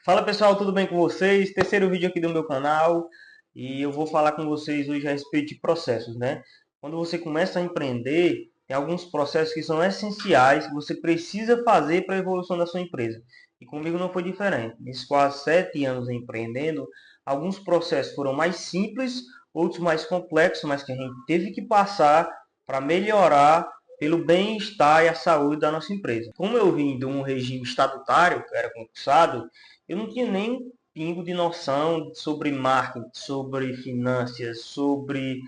Fala pessoal, tudo bem com vocês? Terceiro vídeo aqui do meu canal e eu vou falar com vocês hoje a respeito de processos, né? Quando você começa a empreender, tem alguns processos que são essenciais que você precisa fazer para a evolução da sua empresa. E comigo não foi diferente. Nesses quase 7 anos empreendendo, alguns processos foram mais simples, outros mais complexos, mas que a gente teve que passar para melhorar pelo bem-estar e a saúde da nossa empresa. Como eu vim de um regime estatutário, que era concursado, eu não tinha nem um pingo de noção sobre marketing, sobre finanças, sobre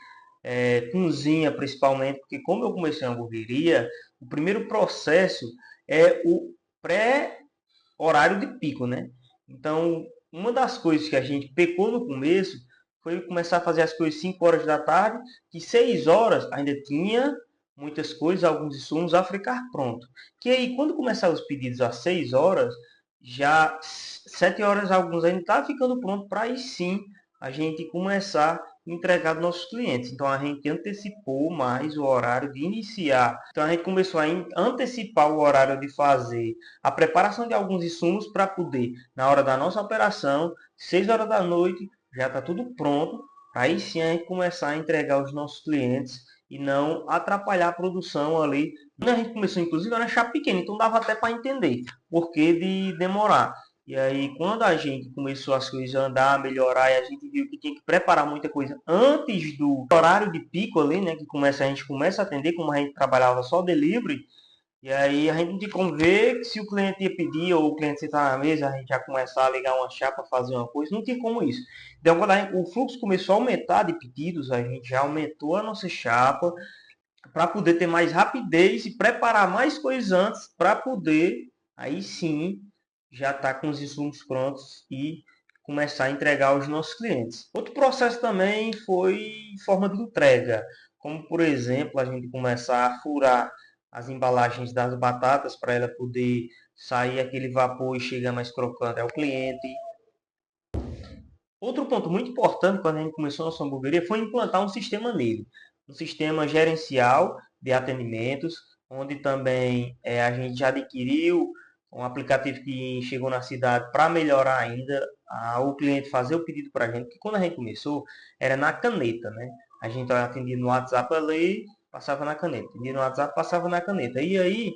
cozinha principalmente, porque como eu comecei a hamburgueria, o primeiro processo é o pré-horário de pico, né? Então, uma das coisas que a gente pecou no começo foi começar a fazer as coisas 5 horas da tarde, que 6 horas ainda tinha muitas coisas, alguns insumos a ficar pronto. Que aí, quando começaram os pedidos às 6 horas, já 7 horas alguns ainda estavam ficando pronto para aí sim a gente começar a entregar aos nossos clientes. Então a gente antecipou mais o horário de iniciar. Então a gente começou a antecipar o horário de fazer a preparação de alguns insumos para poder, na hora da nossa operação, 6 horas da noite, já está tudo pronto. Aí sim a gente começar a entregar aos nossos clientes e não atrapalhar a produção ali. Quando a gente começou, inclusive, era chapa pequena, então dava até para entender por que de demorar. E aí, quando a gente começou as coisas a andar, a melhorar, e a gente viu que tinha que preparar muita coisa antes do horário de pico ali, né? Que começa, a gente começa a atender, como a gente trabalhava só delivery, e aí a gente não tinha como ver se o cliente ia pedir ou o cliente sentar na mesa, a gente já começar a ligar uma chapa, fazer uma coisa, não tinha como isso. Então, quando o fluxo começou a aumentar de pedidos, a gente já aumentou a nossa chapa para poder ter mais rapidez e preparar mais coisas antes para poder, aí sim, já estar com os insumos prontos e começar a entregar aos nossos clientes. Outro processo também foi forma de entrega, como por exemplo, a gente começar a furar as embalagens das batatas para ela poder sair aquele vapor e chegar mais crocante ao cliente. Outro ponto muito importante quando a gente começou a nossa hamburgueria foi implantar um sistema nele, um sistema gerencial de atendimentos, onde também a gente já adquiriu um aplicativo que chegou na cidade para melhorar ainda o cliente fazer o pedido para a gente, porque quando a gente começou era na caneta, né? A gente atendia no WhatsApp ali, passava na caneta, atendia no WhatsApp, passava na caneta. E aí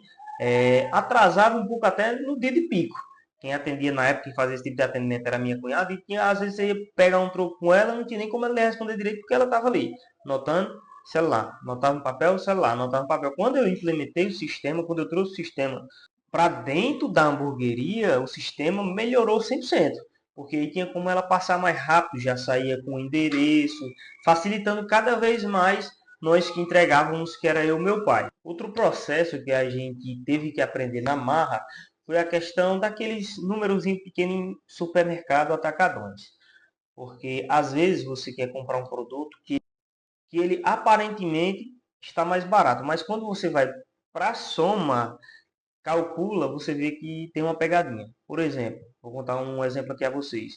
atrasava um pouco até no dia de pico. Quem atendia na época que fazia esse tipo de atendimento era a minha cunhada, e tinha, às vezes você ia pegar um troco com ela, não tinha nem como ela responder direito, porque ela estava ali, anotando, celular, anotava no papel, celular, anotava no papel. Quando eu implementei o sistema, quando eu trouxe o sistema para dentro da hamburgueria, o sistema melhorou 100%, porque aí tinha como ela passar mais rápido, já saía com o endereço, facilitando cada vez mais nós que entregávamos, que era eu e meu pai. Outro processo que a gente teve que aprender na marra foi a questão daqueles números pequenos em supermercado atacadões. Porque às vezes você quer comprar um produto que ele aparentemente está mais barato, mas quando você vai para a soma, calcula, você vê que tem uma pegadinha. Por exemplo, vou contar um exemplo aqui a vocês.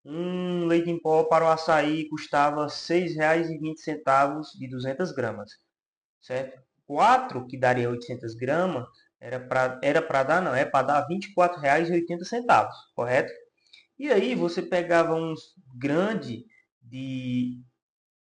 Um leite em pó para o açaí custava R$ 6,20 de 200 gramas, certo? 4 que daria 800 gramas, era para dar, não, é para dar R$ 24,80, correto? E aí você pegava uns grande de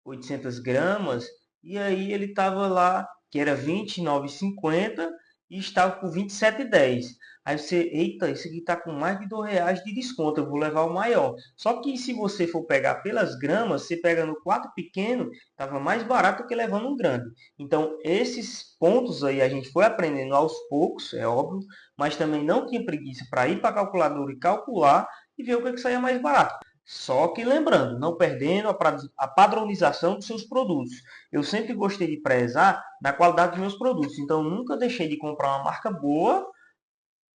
800 gramas, e aí ele estava lá, que era 29,50 e estava por 27,10. Aí você, eita, isso aqui está com mais de R$ 2 de desconto, eu vou levar o maior. Só que se você for pegar pelas gramas, você pega no 4 pequeno, estava mais barato do que levando um grande. Então, esses pontos aí a gente foi aprendendo aos poucos, é óbvio, mas também não tinha preguiça para ir para a calculadora e calcular e ver o que saía mais barato. Só que lembrando, não perdendo a padronização dos seus produtos. Eu sempre gostei de prezar na qualidade dos meus produtos. Então, nunca deixei de comprar uma marca boa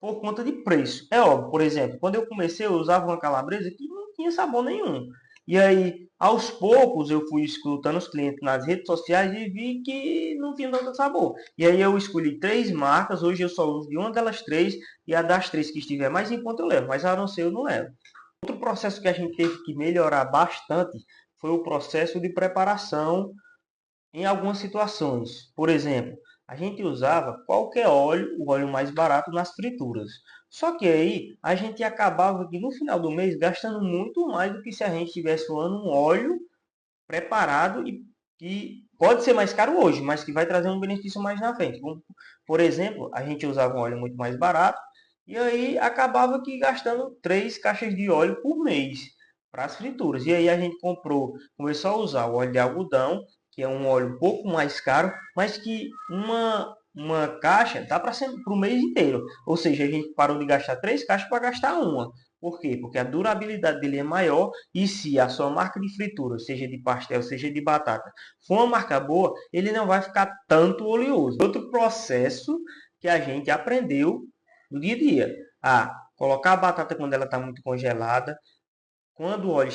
por conta de preço. É óbvio, por exemplo, quando eu comecei, eu usava uma calabresa que não tinha sabor nenhum. E aí, aos poucos, eu fui escutando os clientes nas redes sociais e vi que não tinha tanto sabor. E aí, eu escolhi 3 marcas. Hoje, eu só uso de uma delas 3. E a das 3 que estiver mais em conta, eu levo. Mas a não ser, eu não levo. Outro processo que a gente teve que melhorar bastante foi o processo de preparação em algumas situações. Por exemplo, a gente usava qualquer óleo, o óleo mais barato, nas frituras. Só que aí a gente acabava que no final do mês gastando muito mais do que se a gente tivesse usando um óleo preparado e que pode ser mais caro hoje, mas que vai trazer um benefício mais na frente. Por exemplo, a gente usava um óleo muito mais barato e aí acabava que gastando 3 caixas de óleo por mês para as frituras. E aí a gente começou a usar o óleo de algodão, que é um óleo um pouco mais caro, mas que uma caixa dá para o mês inteiro. Ou seja, a gente parou de gastar 3 caixas para gastar uma. Por quê? Porque a durabilidade dele é maior e se a sua marca de fritura, seja de pastel, seja de batata, for uma marca boa, ele não vai ficar tanto oleoso. Outro processo que a gente aprendeu no dia a dia. Colocar a batata quando ela está muito congelada, quando o óleo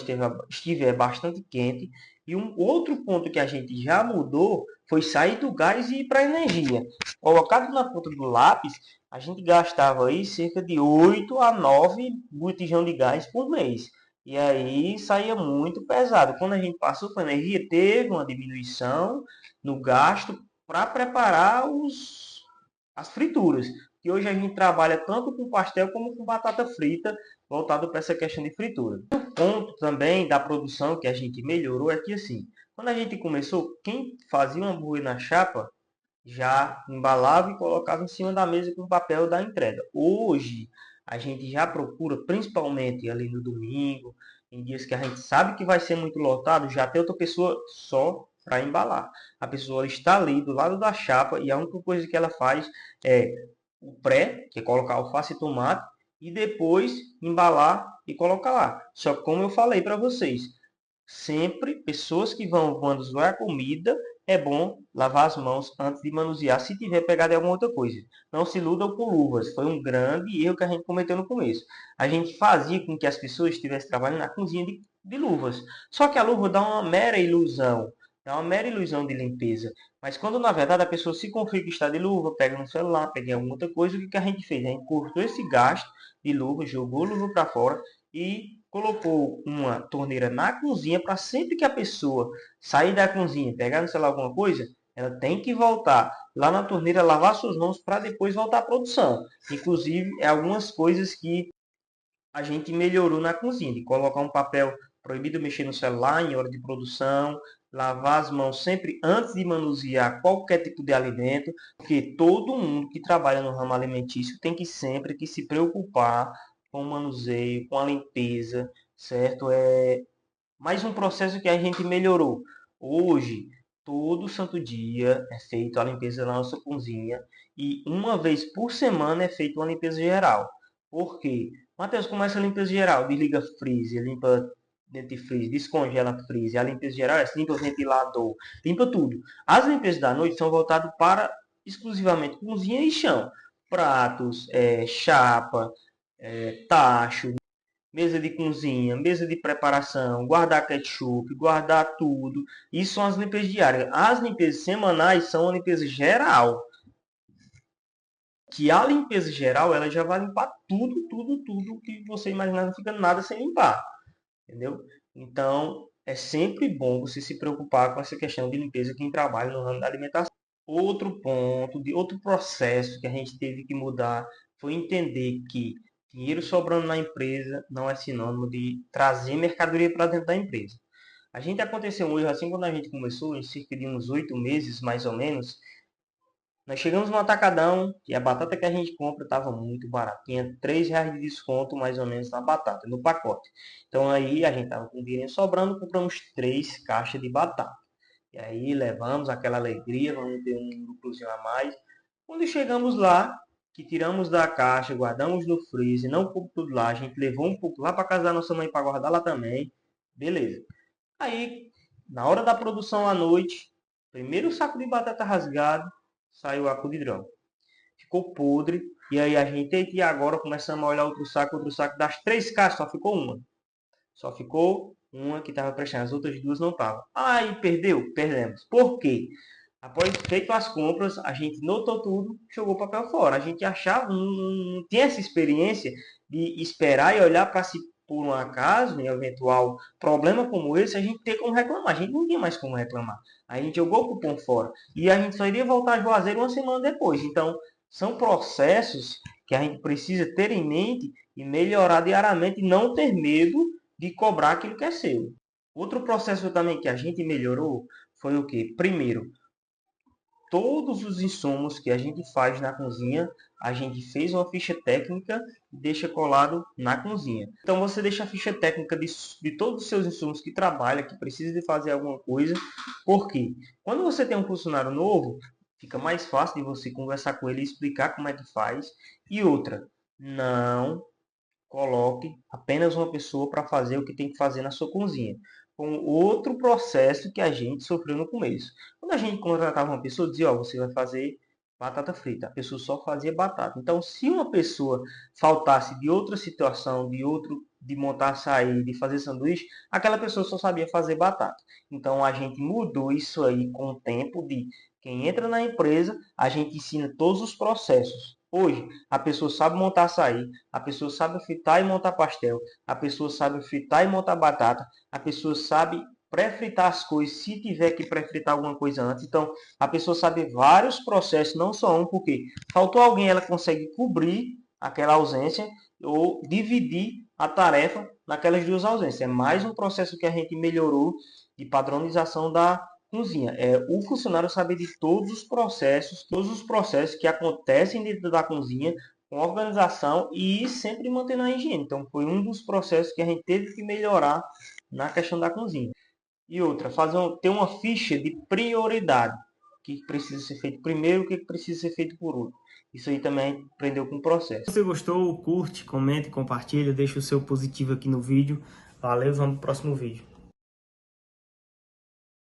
estiver bastante quente. E um outro ponto que a gente já mudou foi sair do gás e ir para a energia. Colocado na ponta do lápis, a gente gastava aí cerca de 8 a 9 botijão de gás por mês. E aí saía muito pesado. Quando a gente passou para a energia, teve uma diminuição no gasto para preparar as frituras. E hoje a gente trabalha tanto com pastel como com batata frita, voltado para essa questão de fritura. Um ponto também da produção que a gente melhorou é que, assim, quando a gente começou, quem fazia um hambúrguer na chapa já embalava e colocava em cima da mesa com o papel da entrega. Hoje a gente já procura, principalmente ali no domingo, em dias que a gente sabe que vai ser muito lotado, já tem outra pessoa só para embalar. A pessoa está ali do lado da chapa e a única coisa que ela faz é o pré, que é colocar alface e tomate, e depois embalar e colocar lá. Só que como eu falei para vocês, sempre pessoas que vão manusear a comida, é bom lavar as mãos antes de manusear, se tiver pegado em alguma outra coisa. Não se iludam com luvas. Foi um grande erro que a gente cometeu no começo. A gente fazia com que as pessoas estivessem trabalhando na cozinha de luvas. Só que a luva dá uma mera ilusão. Dá uma mera ilusão de limpeza. Mas quando na verdade a pessoa se confia que está de luva, pega no celular, pega em alguma outra coisa, o que a gente fez? A gente cortou esse gasto de luva, jogou a luva para fora e colocou uma torneira na cozinha para sempre que a pessoa sair da cozinha, pegar no celular alguma coisa, ela tem que voltar lá na torneira, lavar suas mãos para depois voltar à produção. Inclusive, é algumas coisas que a gente melhorou na cozinha, de colocar um papel proibido mexer no celular em hora de produção, lavar as mãos sempre antes de manusear qualquer tipo de alimento, porque todo mundo que trabalha no ramo alimentício tem que sempre que se preocupar com o manuseio, com a limpeza, certo? É mais um processo que a gente melhorou. Hoje, todo santo dia é feito a limpeza da nossa cozinha e uma vez por semana é feita uma limpeza geral. Por quê? Matheus, começa a limpeza geral, desliga freezer, limpa dentifrice, descongela freezer, a limpeza geral é limpa o ventilador, limpa tudo. As limpezas da noite são voltadas para exclusivamente cozinha e chão. Pratos, chapa, tacho, mesa de cozinha, mesa de preparação, guardar ketchup, guardar tudo. Isso são as limpezas diárias. As limpezas semanais são a limpeza geral. Que a limpeza geral, ela já vai limpar tudo, tudo, tudo que você imaginar, não fica nada sem limpar. Entendeu? Então, é sempre bom você se preocupar com essa questão de limpeza quem trabalha no ramo da alimentação. Outro ponto, de outro processo que a gente teve que mudar foi entender que dinheiro sobrando na empresa não é sinônimo de trazer mercadoria para dentro da empresa. A gente aconteceu um erro assim quando a gente começou, em cerca de uns 8 meses mais ou menos. Nós chegamos no atacadão e a batata que a gente compra estava muito barata. Tinha R$ 3 de desconto mais ou menos na batata, no pacote. Então aí a gente estava com dinheiro sobrando, compramos 3 caixas de batata. E aí levamos aquela alegria, vamos ter um lucrozinho a mais. Quando chegamos lá, que tiramos da caixa, guardamos no freezer, não ficou tudo lá, a gente levou um pouco lá para casa da nossa mãe para guardar lá também. Beleza. Aí, na hora da produção à noite, primeiro saco de batata rasgado, saiu a podridão. Ficou podre. E aí a gente, e agora começamos a olhar outro saco das 3 caixas, só ficou uma. Só ficou uma que estava prestando, as outras duas não estavam. Aí perdeu? Perdemos. Por quê? Após feito as compras, a gente notou tudo, jogou o papel fora. A gente achava, não tinha essa experiência de esperar e olhar para se por um acaso, em eventual problema como esse, a gente ter como reclamar. A gente não tinha mais como reclamar. A gente jogou o cupom fora. E a gente só iria voltar a Juazeiro uma semana depois. Então, são processos que a gente precisa ter em mente e melhorar diariamente e não ter medo de cobrar aquilo que é seu. Outro processo também que a gente melhorou foi o quê? Primeiro, todos os insumos que a gente faz na cozinha, a gente fez uma ficha técnica e deixa colado na cozinha. Então você deixa a ficha técnica de todos os seus insumos que trabalha, que precisa de fazer alguma coisa. Por quê? Quando você tem um funcionário novo, fica mais fácil de você conversar com ele e explicar como é que faz. E outra, não coloque apenas uma pessoa para fazer o que tem que fazer na sua cozinha. Com outro processo que a gente sofreu no começo. Quando a gente contratava uma pessoa, dizia, ó, você vai fazer batata frita. A pessoa só fazia batata. Então, se uma pessoa faltasse de outra situação, de montar açaí, de fazer sanduíche, aquela pessoa só sabia fazer batata. Então, a gente mudou isso aí com o tempo de quem entra na empresa, a gente ensina todos os processos. Hoje, a pessoa sabe montar açaí, a pessoa sabe fritar e montar pastel, a pessoa sabe fritar e montar batata, a pessoa sabe pré-fritar as coisas, se tiver que pré-fritar alguma coisa antes. Então, a pessoa sabe vários processos, não só um, porque faltou alguém, ela consegue cobrir aquela ausência ou dividir a tarefa naquelas duas ausências. É mais um processo que a gente melhorou de padronização da cozinha. É o funcionário saber de todos os processos que acontecem dentro da cozinha, com organização e sempre mantendo a higiene. Então, foi um dos processos que a gente teve que melhorar na questão da cozinha. E outra, ter uma ficha de prioridade. O que precisa ser feito primeiro, o que precisa ser feito por último. Isso aí também a gente aprendeu com o processo. Se você gostou, curte, comente, compartilha, deixa o seu positivo aqui no vídeo. Valeu, vamos pro próximo vídeo.